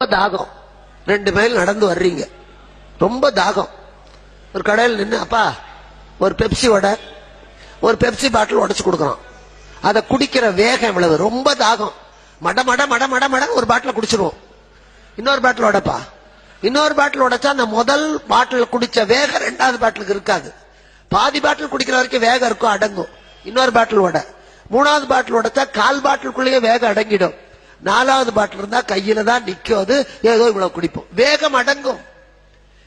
தாகம் 2 மைல் நடந்து வர்றீங்க, ரொம்ப தாகம். ஒரு கடையில் நின்று அப்பா ஒரு பெப்சி வடை, ஒரு பெப்சி பாட்டில் உடைச்சு கொடுக்குறோம். அதை குடிக்கிற வேகம் எவ்வளவு, ரொம்ப தாகம். மட மட மட மட மட ஒரு பாட்டில் குடிச்சிருவோம். இன்னொரு பாட்டில் உடைப்பா, இன்னொரு பாட்டில் உடைச்சா அந்த முதல் பாட்டில் குடிச்ச வேகம் 2வது பாட்டிலுக்கு இருக்காது. பாதி பாட்டில் குடிக்கிற வரைக்கும் வேகம் இருக்கும், அடங்கும். இன்னொரு பாட்டில் உடை, 3வது பாட்டில் உடைச்சா 1/4 பாட்டிலுக்குள்ளேயே வேகம் அடங்கிடும். 4வது பாட்டில் இருந்தா கையில தான் நிக்கும், அது ஏதோ இவ்வளவு குடிப்போம், வேகம் அடங்கும்.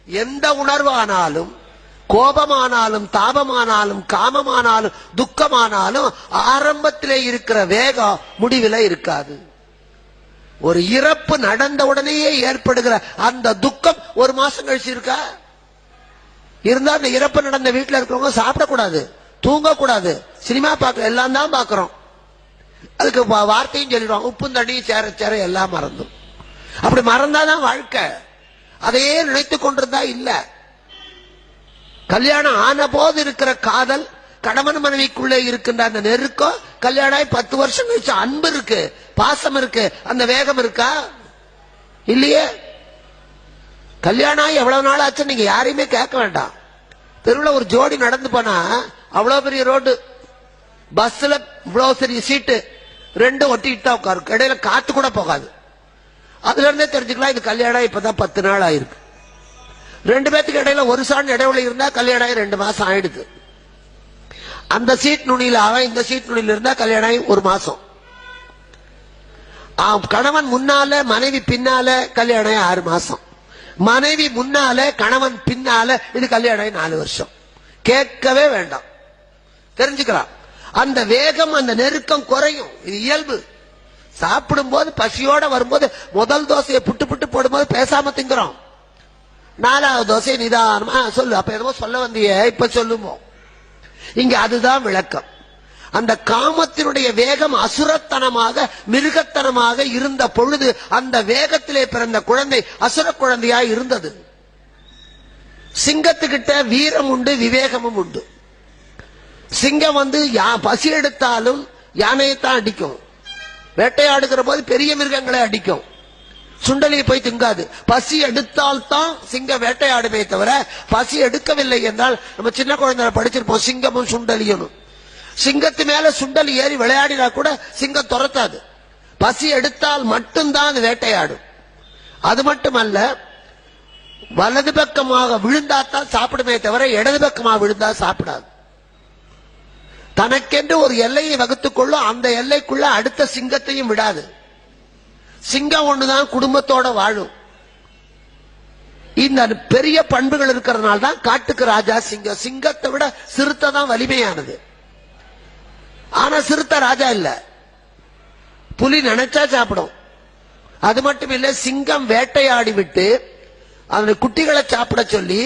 எந்த உணர்வானாலும், கோபமானாலும், தாபமானாலும், காமமானாலும், துக்கமானாலும் ஆரம்பத்திலே இருக்கிற வேகம் முடிவில் இருக்காது. ஒரு இறப்பு நடந்த உடனேயே ஏற்படுகிற அந்த துக்கம் 1 மாசம் கழிச்சு இருக்கா? இருந்தா அந்த இறப்பு நடந்த வீட்டில் இருக்கிறவங்க சாப்பிடக்கூடாது, தூங்கக்கூடாது, சினிமா பார்க்க எல்லாம் தான் பார்க்கிறோம். அதுக்கு வார்த்தையும் சொல்லிடுவாங்க, உப்பும் தண்ணியும் சேர சேர எல்லாம் மறந்தும். அப்படி மறந்தாதான் வாழ்க்கை. அதையே நினைத்து கொண்டிருந்தா இல்ல. கல்யாணம் ஆன போது இருக்கிற காதல், கணவன் மனைவிக்குள்ளே இருக்கின்ற அந்த நெருக்கம், கல்யாணம் 10 வருஷம் கழிச்சு அன்பு இருக்கு, பாசம் இருக்கு, அந்த வேகம் இருக்கா? இல்லையே. கல்யாணம் எவ்வளவு நாள் ஆச்சு நீங்க யாரையுமே கேட்க வேண்டாம். தெருவில் ஒரு ஜோடி நடந்து போனா அவ்வளவு பெரிய ரோடு, பஸ்ல இவ்வளவு பெரிய சீட்டு, 2 ஒட்டிட்டு தான் உட்காரு, இடையில காத்து கூட போகாது. அதுல இருந்தே தெரிஞ்சுக்கலாம் இது கல்யாணம் இப்பதான் 10 நாள் ஆயிருக்கு. 2 பேத்துக்கு இடையில ஒரு சாண் இடைவெளி இருந்தா கல்யாணம் 2 மாசம் ஆயிடுது. அந்த சீட் நுனியில அவன் இந்த சீட் நுனியில இருந்தா கல்யாணம் 1 மாசம். கணவன் முன்னால மனைவி பின்னால கல்யாணம் 6 மாசம். மனைவி முன்னால கணவன் பின்னால இது கல்யாணம் 4 வருஷம். கேட்கவே வேண்டாம், தெரிஞ்சுக்கலாம். அந்த வேகம், அந்த நெருக்கம் குறையும், இது இயல்பு. சாப்பிடும் போது பசியோட வரும்போது முதல் தோசையை புட்டு புட்டு போடும்போது பேசாம திங்குறோம். 4வது தோசை நிதானமா சொல்லு, அப்ப எதுவும் சொல்ல வந்தியே இப்ப சொல்லுமோ. இங்க அதுதான் விளக்கம். அந்த காமத்தினுடைய வேகம் அசுரத்தனமாக, மிருகத்தனமாக இருந்த பொழுது அந்த வேகத்திலே பிறந்த குழந்தை அசுர குழந்தையாய் இருந்தது. சிங்கத்துக்கிட்ட வீரம் உண்டு, விவேகமும் உண்டு. சிங்கம் பசி எடுத்தாலும் யானையைத்தான் அடிக்கும், வேட்டையாடுகிற போது பெரிய மிருகங்களை அடிக்கும், சுண்டலியை போய் திங்காது. பசி எடுத்தால்தான் சிங்கம் வேட்டையாடுமே தவிர, பசி எடுக்கவில்லை என்றால், நம்ம சின்ன குழந்தை படிச்சிருப்போம் சிங்கமும் சுண்டலியும். சிங்கத்து மேல சுண்டலி ஏறி விளையாடினா கூட சிங்கம் துரத்தாது. பசி எடுத்தால் மட்டும்தான் அது வேட்டையாடும். அது மட்டுமல்ல, வலது பக்கமாக விழுந்தாத்தான் சாப்பிடுமே தவிர இடது பக்கமாக விழுந்தா சாப்பிடாது. தனக்கென்று ஒரு எல்லையை வகுத்துக் கொள்ளும், அந்த எல்லைக்குள்ள அடுத்த சிங்கத்தையும் விடாது. சிங்கம் ஒண்ணுதான் குடும்பத்தோட வாழும். இந்த பெரிய பண்புகள் இருக்கிறதுனால தான் காட்டுக்கு ராஜா சிங்கம். சிங்கத்தை விட சிறுத்தை தான் வலிமையானது. ஆனா சிறுத்தை ராஜா இல்ல, புலி நினைச்சா சாப்பிடும். அது மட்டும் இல்ல, சிங்கம் வேட்டையாடி விட்டு அந்த குட்டிகளை சாப்பிட சொல்லி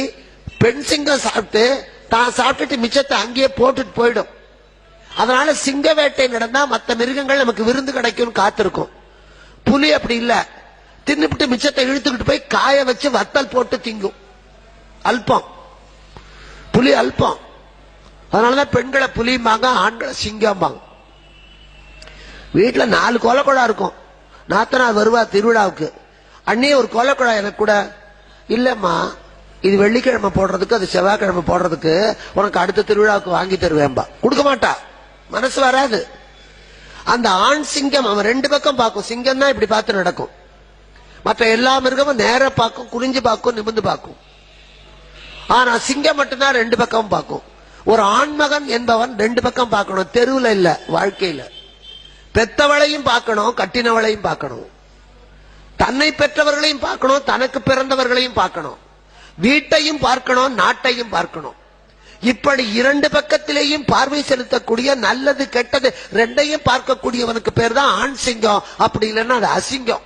பெண் சிங்கம் சாப்பிட்டு தான் சாப்பிட்டுட்டு மிச்சத்தை அங்கேயே போட்டுட்டு போயிடும். அதனால சிங்க வேட்டை நடந்தா மற்ற மிருகங்கள் நமக்கு விருந்து கிடைக்கும் காத்திருக்கும். புலி அப்படி இல்ல, தின்னுபிட்டு மிச்சத்தை இழுத்துக்கிட்டு போய் காய வச்சு வத்தல் போட்டு திங்கும். அல்பம், புலி அல்பம். அதனாலதான் பெண்களை புலிம்பாங்க, ஆண்களை சிங்கம்பாங்க. வீட்டுல 4 கோலக்குழா இருக்கும். நாத்தனார் வருவா திருவிழாவுக்கு, அண்ணே ஒரு கோலக்குழா எனக்கு கூட. இல்லம்மா, இது வெள்ளிக்கிழமை போடுறதுக்கு, அது செவ்வாய்க்கிழமை போடுறதுக்கு, உனக்கு அடுத்த திருவிழாவுக்கு வாங்கி தருவேன்பா. கொடுக்க மாட்டா, மனசு வராது. அந்த ஆண் சிங்கம் அவன் 2 பக்கம் பார்க்கும். சிங்கம் தான் இப்படி பார்த்து நடக்கும், மற்ற எல்லா மிருகமும் நேர பார்க்கும், குறிஞ்சு பார்க்கும், நிமிந்து பார்க்கும். ஆனா சிங்கம் மட்டும்தான் 2 பக்கம் பார்க்கும். ஒரு ஆண்மகன் என்பவன் 2 பக்கம் பார்க்கணும், தெருவில் இல்ல, வாழ்க்கையில. பெத்தவளையும் பார்க்கணும், கட்டினவளையும் பார்க்கணும், தன்னை பெற்றவர்களையும் பார்க்கணும், தனக்கு பிறந்தவர்களையும் பார்க்கணும், வீட்டையும் பார்க்கணும், நாட்டையும் பார்க்கணும். இப்படி 2 பக்கத்திலேயும் பார்வை செலுத்தக்கூடிய, நல்லது கெட்டது 2ஐயும் பார்க்கக்கூடியவனுக்கு பேர் தான் ஆண் சிங்கம். அப்படி இல்லைன்னா அது அசிங்கம்.